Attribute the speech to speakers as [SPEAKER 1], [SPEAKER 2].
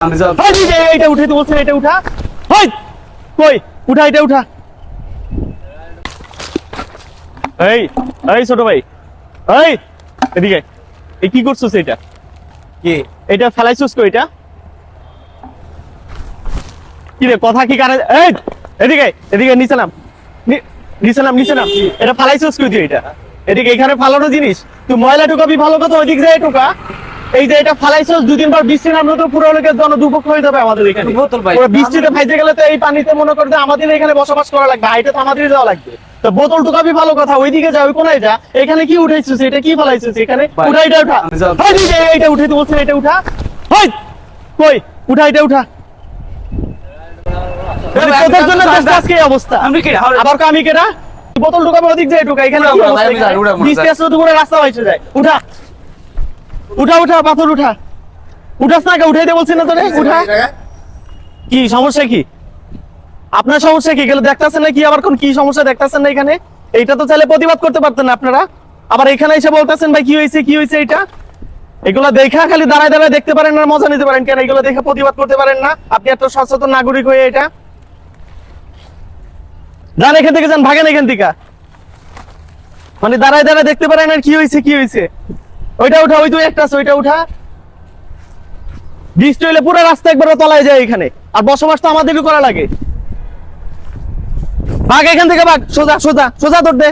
[SPEAKER 1] এটা উঠে তো বলছেন, এটা উঠা। কই উঠা, এটা উঠা। এই এই ছোট ভাই, এই এদিকে, এই কি করছিস? এটা কি? এটা ফেলাইছিস কই? এটা কি রে? কথা কি কানে? এই এদিকে, এদিকে নিচে নাম, নিচে নাম, নিচে নাম। এটা ফেলাইছিস কই তুই? এটা এদিকে, এখানে ফালানো জিনিস তুই ময়লা ঢুকাবি ভালো কথা, ওইদিক যায় ঢুকা। এই যে এটা ফালাইছিস, 2-3 বার বৃষ্টি নামলে তো পুরো লোকের জন্য দুর্ভোগ হয়ে যাবে আমাদের এখানে। পুরো বৃষ্টিতে ভাইজে গেলে তো এই পানিতে মনে করে যে আমাদের এখানে বসবাস করা লাগবে, এটা তো আমাদেরই যাওয়া লাগবে। তো বোতল ঢুকাবি ভালো কথা, ওইদিকে যা, ওই কোনায় যা। এখানে কি উঠাইছিস? এটা কি ফেলাইছিস এখানে? উঠা, এটা উঠা। এইটা উঠে তো বলছেন, এটা উঠা। কই উঠা, এটা উঠা। তোদের জন্য আজকে এই অবস্থা। আবার আমি কেডা? বোতল ঢুকাবে ওদিক যায় ঢুকা, এখানে কি অবস্থা? বৃষ্টি আসলে তো পুরো রাস্তা ভাইসে যায়। উঠা উঠা উঠা, পাথর উঠা। উঠাস না, উঠাইতে বলছি না তোরে? উঠা। কি সমস্যা? কি আপনার সমস্যা? কি গেলে দেখতেছেন না? কি আবার কোন কি সমস্যা দেখতেছেন না এখানে? এইটা তো চাইলে প্রতিবাদ করতে পারতেন না আপনারা, আবার এখানে এসে বলতেছেন ভাই কি হয়েছে, কি হয়েছে? এটা এগুলা দেখা খালি দাঁড়ায় দাঁড়ায় দেখতে পারেন না, মজা নিতে পারেন কেন? এগুলো দেখে প্রতিবাদ করতে পারেন না? আপনি একটা সচেতন নাগরিক হয়ে এটা যান, এখান থেকে যান, ভাগেন এখান থেকে। মানে দাঁড়ায় দাঁড়ায় দেখতে পারেন আর কি হয়েছে, কি হয়েছে? ওইটা উঠা, ওই তো একটা আছে, ওইটা উঠা। বৃষ্টি হইলে পুরো রাস্তা একবার তলায় যায় এখানে, আর বসবাস তো আমাদেরই করা লাগে। ভাগ এখান থেকে, ভাগ, সোজা সোজা সোজা দৌড় দে।